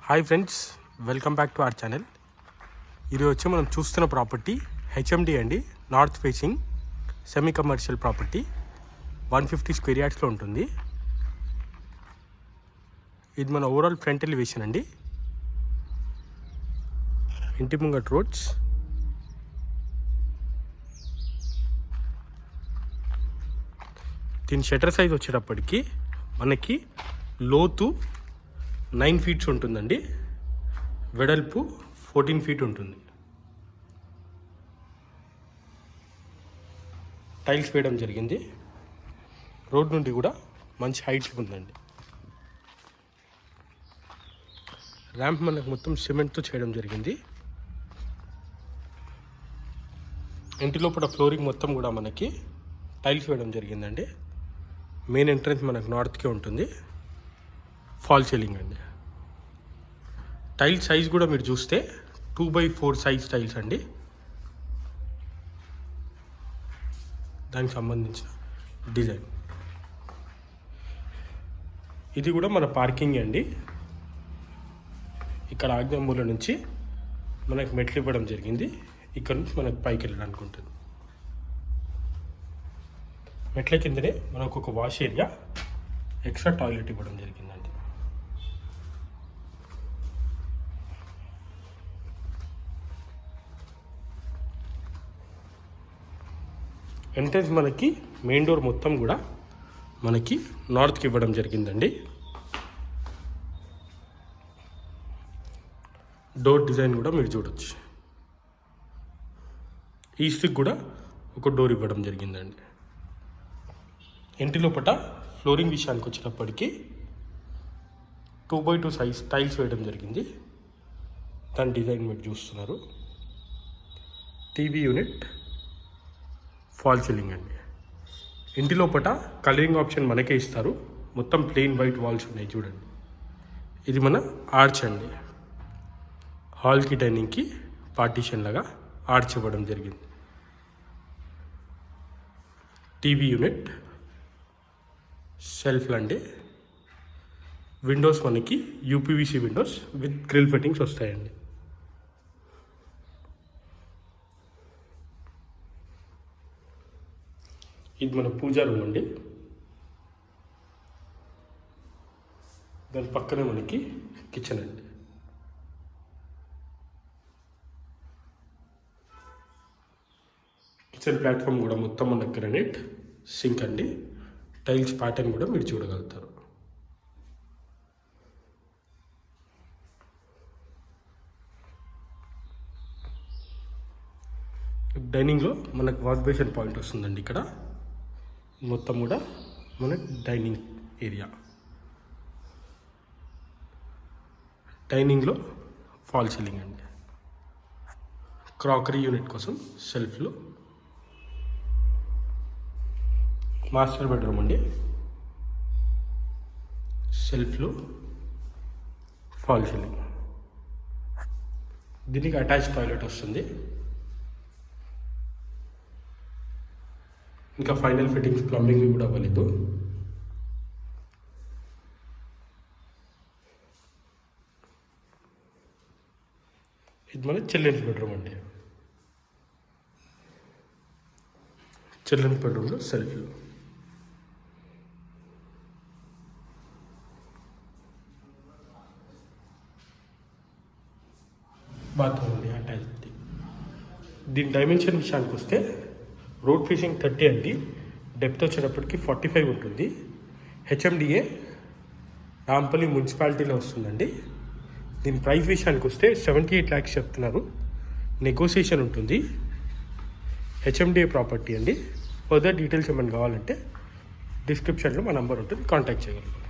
Hi friends, welcome back to our channel. ఇది వచ్చి మనం చూస్తున్న ప్రాపర్టీ హెచ్ఎండి అండి. North facing semi commercial property 150 square యార్డ్స్లో ఉంటుంది. ఇది మన ఓవరాల్ ఫ్రంట్ ఎలివేషన్ అండి. ఇంటి ముంగట్ రోడ్స్, దీని షట్టర్ సైజ్ వచ్చేటప్పటికి మనకి లోతు 9 ఫీట్స్ ఉంటుందండి, వెడల్పు 14 ఫీట్ ఉంటుంది. టైల్స్ వేయడం జరిగింది. రోడ్ నుండి కూడా మంచి హైట్ ఉందండి. ర్యాంప్ మనకు మొత్తం సిమెంట్తో చేయడం జరిగింది. ఇంటి లోపల ఫ్లోరింగ్ మొత్తం కూడా మనకి టైల్స్ వేయడం జరిగిందండి. మెయిన్ ఎంట్రన్స్ మనకు నార్త్కే ఉంటుంది. ఫాల్ సీలింగ్ అండి. టైల్ సైజ్ కూడా మీరు చూస్తే 2x4 సైజ్ టైల్స్ అండి. దానికి సంబంధించిన డిజైన్ ఇది కూడా మన పార్కింగ్ అండి. ఇక్కడ ఆజ్ఞామూల నుంచి మనకు మెట్లు ఇవ్వడం జరిగింది. ఇక్కడ నుంచి మనకు పైకి వెళ్ళడానికి ఉంటుంది. మెట్ల కిందనే మనకు ఒక వాష్ ఏరియా, ఎక్స్ట్రా టాయిలెట్ ఇవ్వడం జరిగిందండి. ఎంట్రన్స్ మనకి మెయిన్ డోర్ మొత్తం కూడా మనకి నార్త్కి ఇవ్వడం జరిగిందండి. డోర్ డిజైన్ కూడా మీరు చూడొచ్చు. ఈస్ట్కి కూడా ఒక డోర్ ఇవ్వడం జరిగిందండి. ఇంటి లోపల ఫ్లోరింగ్ విషయానికి వచ్చినప్పటికీ 2x2 సైజ్ టైల్స్ వేయడం జరిగింది. దాని డిజైన్ మీరు చూస్తున్నారు. టీవీ యూనిట్, ఫాల్ సీలింగ్ అండి. ఇంటి లోపల కలరింగ్ ఆప్షన్ మనకే ఇస్తారు. మొత్తం ప్లెయిన్ వైట్ వాల్స్ ఉన్నాయి చూడండి. ఇది మన ఆర్చ్ అండి. హాల్కి డైనింగ్కి పార్టీషన్ లాగా ఆర్చ్ ఇవ్వడం జరిగింది. టీవీ యూనిట్, సెల్ఫ్లు అండి. విండోస్ మనకి UPVC windows with grill fittings వస్తాయండి. ఇది మన పూజా రూమ్ అండి. దాని పక్కనే మనకి కిచెన్ అండి. కిచెన్ ప్లాట్ఫామ్ కూడా మొత్తం మన గ్రానైట్ సింక్ అండి. టైల్స్ ప్యాటర్న్ కూడా మీరు చూడగలుగుతారు. డైనింగ్లో మనకు వాష్ బేసిన్ పాయింట్ వస్తుందండి. ఇక్కడ మొత్తం కూడా మన డైనింగ్ ఏరియా. డైనింగ్లో ఫాల్ సీలింగ్ అండి. క్రాకరీ యూనిట్ కోసం షెల్ఫ్లు. మాస్టర్ బెడ్రూమ్ అండి. షెల్ఫ్లు, ఫాల్ సీలింగ్. దీనికి అటాచ్ టాయిలెట్ వస్తుంది. ఇంకా ఫైనల్ ఫిట్టింగ్స్ ప్లంబింగ్ కూడా అవ్వలేదు. ఇది మన చిల్డ్రన్స్ బెడ్రూమ్ అండి. చిల్డ్రన్స్ బెడ్రూమ్లో సెల్ఫ్లు. బాత్రూమ్ అండి అటాచ్డ్. దీని డైమెన్షన్ విషయానికి వస్తే రోడ్ ఫేసింగ్ 30 అండి. డెప్త్ వచ్చేటప్పటికి 45 ఉంటుంది. హెచ్ఎండిఏ రాంపల్లి మున్సిపాలిటీలో వస్తుందండి. దీని ప్రైస్ విషయానికి వస్తే 78 lakhs చెప్తున్నారు. నెగోసియేషన్ ఉంటుంది. హెచ్ఎండిఏ ప్రాపర్టీ అండి. ఫర్దర్ డీటెయిల్స్ ఏమైనా కావాలంటే డిస్క్రిప్షన్లో మా నంబర్ ఉంటుంది, కాంటాక్ట్ చేయగలరు.